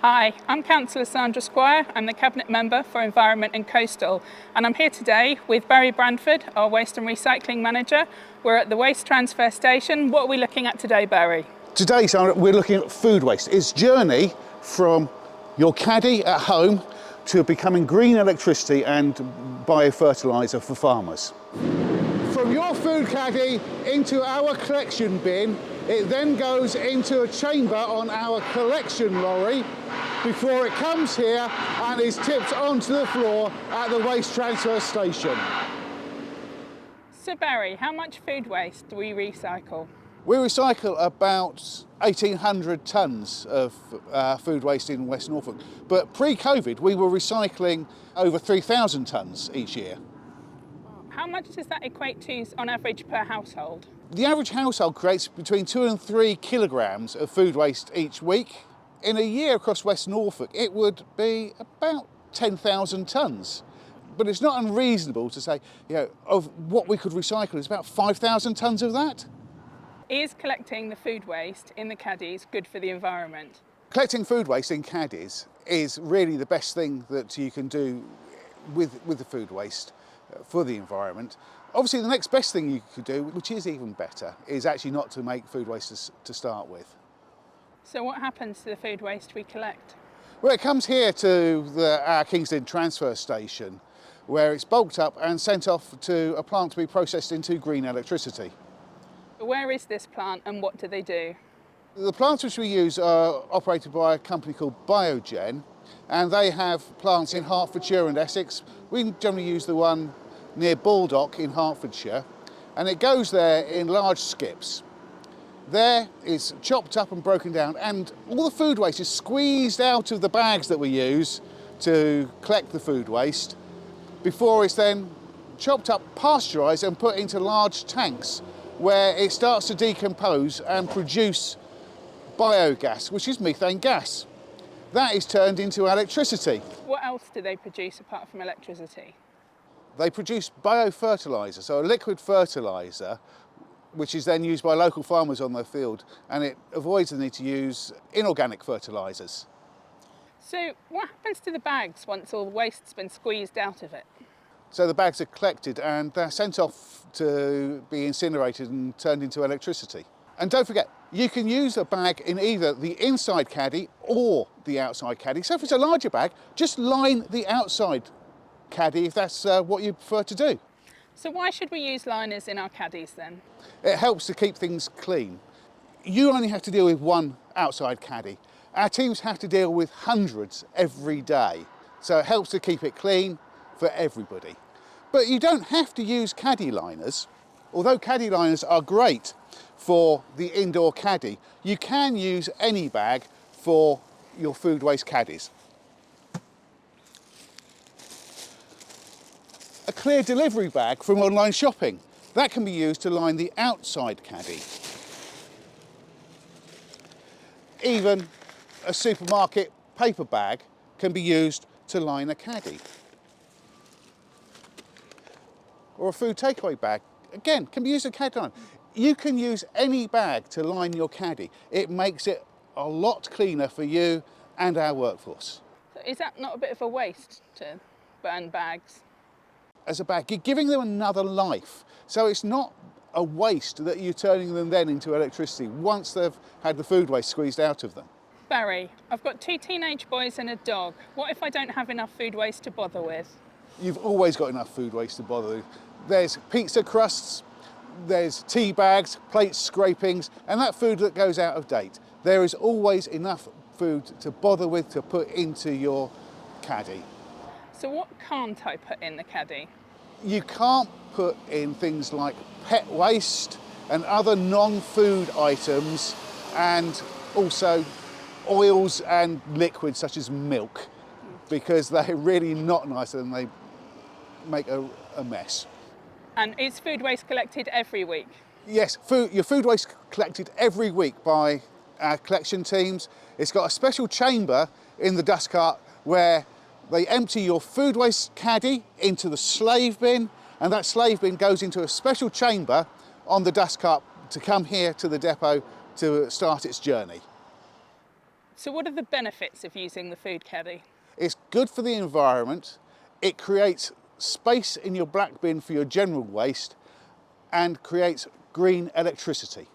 Hi, I'm Councillor Sandra Squire. I'm the Cabinet Member for Environment and Coastal, and I'm here today with Barry Branford, our Waste and Recycling Manager. We're at the Waste Transfer Station. What are we looking at today, Barry? Today, Sandra, we're looking at food waste. Its journey from your caddy at home to becoming green electricity and biofertiliser for farmers. From your food caddy into our collection bin, it then goes into a chamber on our collection lorry before it comes here and is tipped onto the floor at the waste transfer station. So Barry, how much food waste do we recycle? We recycle about 1,800 tonnes of food waste in West Norfolk, but pre-COVID we were recycling over 3,000 tonnes each year. How much does that equate to on average per household? The average household creates between 2 and 3 kilograms of food waste each week. In a year across West Norfolk it would be about 10,000 tonnes. But it's not unreasonable to say, of what we could recycle is about 5,000 tonnes of that. Is collecting the food waste in the caddies good for the environment? Collecting food waste in caddies is really the best thing that you can do with the food waste for the environment. Obviously the next best thing you could do, which is even better, is actually not to make food waste to start with. So what happens to the food waste we collect? Well, it comes here to our Kingston transfer station, where it's bulked up and sent off to a plant to be processed into green electricity. Where is this plant and what do they do? The plants which we use are operated by a company called Biogen, and they have plants in Hertfordshire and Essex. We generally use the one near Baldock in Hertfordshire, and it goes there in large skips. There it's chopped up and broken down, and all the food waste is squeezed out of the bags that we use to collect the food waste before it's then chopped up, pasteurised and put into large tanks where it starts to decompose and produce biogas, which is methane gas. That is turned into electricity. What else do they produce apart from electricity? They produce biofertiliser, so a liquid fertiliser, which is then used by local farmers on their field, and it avoids the need to use inorganic fertilisers. So what happens to the bags once all the waste's been squeezed out of it? So the bags are collected and they're sent off to be incinerated and turned into electricity. And don't forget, you can use a bag in either the inside caddy or the outside caddy. So if it's a larger bag, just line the outside caddy if that's what you prefer to do. So why should we use liners in our caddies then? It helps to keep things clean. You only have to deal with one outside caddy. Our teams have to deal with hundreds every day. So it helps to keep it clean for everybody. But you don't have to use caddy liners. Although caddy liners are great for the indoor caddy, you can use any bag for your food waste caddies. A clear delivery bag from online shopping, that can be used to line the outside caddy. Even a supermarket paper bag can be used to line a caddy. Or a food takeaway bag, again, can be used as a caddy line. You can use any bag to line your caddy. It makes it a lot cleaner for you and our workforce. So is that not a bit of a waste to burn bags? As a bag, you're giving them another life. So it's not a waste that you're turning them then into electricity once they've had the food waste squeezed out of them. Barry, I've got 2 teenage boys and a dog. What if I don't have enough food waste to bother with? You've always got enough food waste to bother with. There's pizza crusts, there's tea bags, plates, scrapings, and that food that goes out of date. There is always enough food to bother with to put into your caddy. So what can't I put in the caddy? You can't put in things like pet waste and other non-food items, and also oils and liquids such as milk, because they're really not nice and they make a mess. And is food waste collected every week? Yes, your food waste collected every week by our collection teams. It's got a special chamber in the dust cart where they empty your food waste caddy into the slave bin, and that slave bin goes into a special chamber on the dust cart to come here to the depot to start its journey. So what are the benefits of using the food caddy? It's good for the environment, it creates space in your black bin for your general waste and creates green electricity.